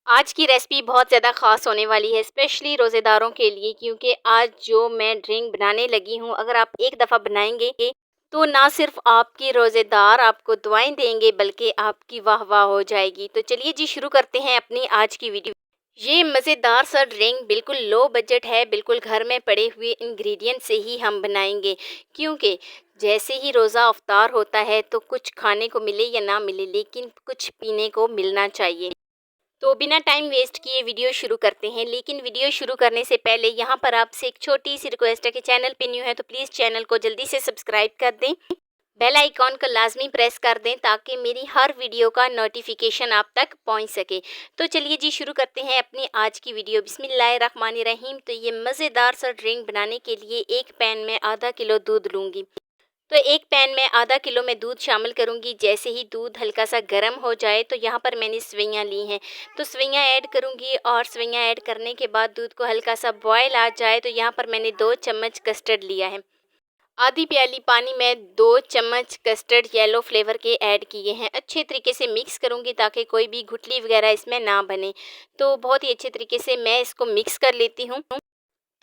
आज की रेसिपी बहुत ज़्यादा ख़ास होने वाली है, स्पेशली रोज़ेदारों के लिए, क्योंकि आज जो मैं ड्रिंक बनाने लगी हूँ, अगर आप एक दफ़ा बनाएंगे तो ना सिर्फ आपके रोज़ेदार आपको दुआएं देंगे बल्कि आपकी वाह वाह हो जाएगी। तो चलिए जी, शुरू करते हैं अपनी आज की वीडियो। ये मज़ेदार सा ड्रिंक बिल्कुल लो बजट है, बिल्कुल घर में पड़े हुए इंग्रेडिएंट से ही हम बनाएंगे, क्योंकि जैसे ही रोज़ा अफ्तार होता है तो कुछ खाने को मिले या ना मिले, लेकिन कुछ पीने को मिलना चाहिए। तो बिना टाइम वेस्ट किए वीडियो शुरू करते हैं। लेकिन वीडियो शुरू करने से पहले यहाँ पर आपसे एक छोटी सी रिक्वेस्ट है कि चैनल पे न्यू है तो प्लीज़ चैनल को जल्दी से सब्सक्राइब कर दें, बेल आइकॉन को लाजमी प्रेस कर दें ताकि मेरी हर वीडियो का नोटिफिकेशन आप तक पहुँच सके। तो चलिए जी, शुरू करते हैं अपनी आज की वीडियो। बिस्मिल्लाहिर्रहमानिर्रहीम। तो ये मज़ेदार सा ड्रिंक बनाने के लिए एक पैन में आधा किलो दूध लूँगी। तो एक पैन में आधा किलो में दूध शामिल करूंगी। जैसे ही दूध हल्का सा गर्म हो जाए तो यहाँ पर मैंने सवैयाँ ली हैं, तो सवैयाँ ऐड करूंगी। और सवैयाँ ऐड करने के बाद दूध को हल्का सा बॉयल आ जाए तो यहाँ पर मैंने 2 चम्मच कस्टर्ड लिया है। आधी प्याली पानी में 2 चम्मच कस्टर्ड येलो फ्लेवर के ऐड किए हैं। अच्छे तरीके से मिक्स करूंगी ताकि कोई भी गुठली वगैरह इसमें ना बने। तो बहुत ही अच्छे तरीके से मैं इसको मिक्स कर लेती हूँ।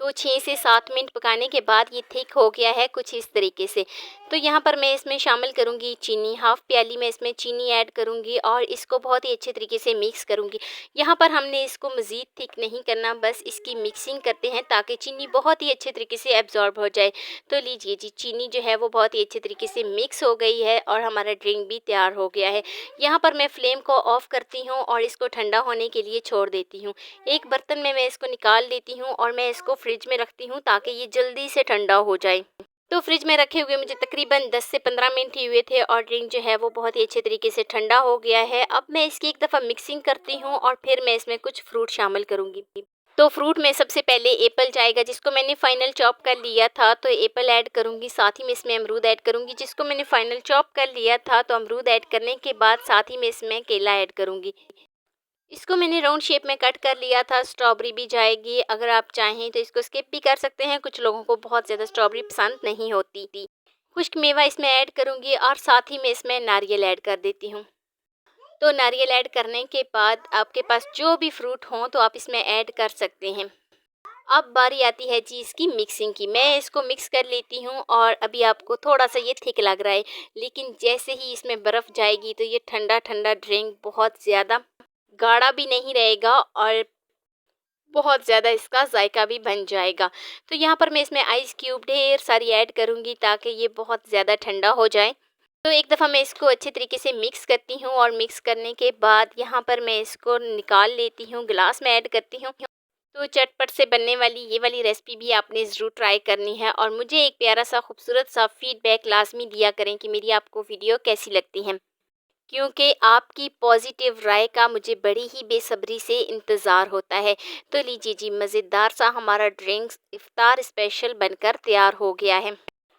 तो 6 से 7 मिनट पकाने के बाद ये थिक हो गया है कुछ इस तरीके से। तो यहाँ पर मैं इसमें शामिल करूँगी चीनी, हाफ़ प्याली में इसमें चीनी ऐड करूँगी और इसको बहुत ही अच्छे तरीके से मिक्स करूँगी। यहाँ पर हमने इसको मज़ीद थिक नहीं करना, बस इसकी मिक्सिंग करते हैं ताकि चीनी बहुत ही अच्छे तरीके से एब्ज़ॉर्ब हो जाए। तो लीजिए जी, चीनी जो है वो बहुत ही अच्छे तरीके से मिक्स हो गई है और हमारा ड्रिंक भी तैयार हो गया है। यहाँ पर मैं फ्लेम को ऑफ़ करती हूँ और इसको ठंडा होने के लिए छोड़ देती हूँ। एक बर्तन में मैं इसको निकाल लेती हूँ और मैं इसको फ्रिज में रखती हूँ ताकि ये जल्दी से ठंडा हो जाए। तो फ्रिज में रखे हुए मुझे तकरीबन 10 से 15 मिनट ही हुए थे और ड्रिंक जो है वो बहुत ही अच्छे तरीके से ठंडा हो गया है। अब मैं इसकी एक दफ़ा मिक्सिंग करती हूँ और फिर मैं इसमें कुछ फ्रूट शामिल करूँगी। तो फ्रूट में सबसे पहले एप्पल जाएगा, जिसको मैंने फाइनल चॉप कर लिया था, तो एप्पल ऐड करूँगी। साथ ही में इसमें अमरूद ऐड करूँगी, जिसको मैंने फाइनल चॉप कर लिया था। तो अमरूद ऐड करने के बाद साथ ही में इसमें केला ऐड करूँगी। इसको मैंने राउंड शेप में कट कर लिया था। स्ट्रॉबेरी भी जाएगी, अगर आप चाहें तो इसको स्किप भी कर सकते हैं, कुछ लोगों को बहुत ज़्यादा स्ट्रॉबेरी पसंद नहीं होती थी। खुश्क मेवा इसमें ऐड करूँगी और साथ ही में इसमें नारियल ऐड कर देती हूँ। तो नारियल ऐड करने के बाद आपके पास जो भी फ्रूट हों तो आप इसमें ऐड कर सकते हैं। अब बारी आती है जी इसकी मिक्सिंग की। मैं इसको मिक्स कर लेती हूँ और अभी आपको थोड़ा सा ये थिक लग रहा है, लेकिन जैसे ही इसमें बर्फ़ जाएगी तो ये ठंडा ठंडा ड्रिंक बहुत ज़्यादा गाढ़ा भी नहीं रहेगा और बहुत ज़्यादा इसका जायका भी बन जाएगा। तो यहाँ पर मैं इसमें आइस क्यूब ढेर सारी ऐड करूँगी ताकि ये बहुत ज़्यादा ठंडा हो जाए। तो एक दफ़ा मैं इसको अच्छे तरीके से मिक्स करती हूँ और मिक्स करने के बाद यहाँ पर मैं इसको निकाल लेती हूँ, गिलास में ऐड करती हूँ। तो चटपट से बनने वाली ये वाली रेसिपी भी आपने ज़रूर ट्राई करनी है और मुझे एक प्यारा सा खूबसूरत सा फीडबैक लाज़मी दिया करें कि मेरी आपको वीडियो कैसी लगती है, क्योंकि आपकी पॉजिटिव राय का मुझे बड़ी ही बेसब्री से इंतज़ार होता है। तो लीजिए जी, मज़ेदार सा हमारा ड्रिंक्स इफ्तार स्पेशल बनकर तैयार हो गया है।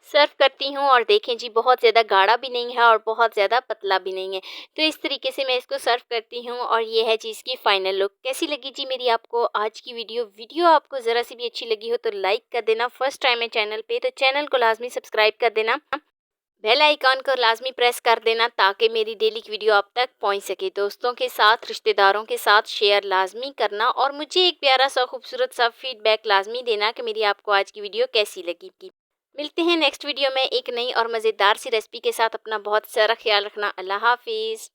सर्व करती हूँ और देखें जी, बहुत ज़्यादा गाढ़ा भी नहीं है और बहुत ज़्यादा पतला भी नहीं है। तो इस तरीके से मैं इसको सर्व करती हूँ और ये है जी इसकी फ़ाइनल लुक। कैसी लगी जी मेरी आपको आज की वीडियो आपको ज़रा सी भी अच्छी लगी हो तो लाइक कर देना। फर्स्ट टाइम है चैनल पे तो चैनल को लाज़मी सब्सक्राइब कर देना। बेल आइकॉन को लाजमी प्रेस कर देना ताकि मेरी डेली की वीडियो आप तक पहुंच सके। दोस्तों के साथ, रिश्तेदारों के साथ शेयर लाजमी करना और मुझे एक प्यारा सा खूबसूरत सा फीडबैक लाजमी देना कि मेरी आपको आज की वीडियो कैसी लगी। मिलते हैं नेक्स्ट वीडियो में एक नई और मज़ेदार सी रेसिपी के साथ। अपना बहुत सारा ख्याल रखना। अल्लाह हाफिज़।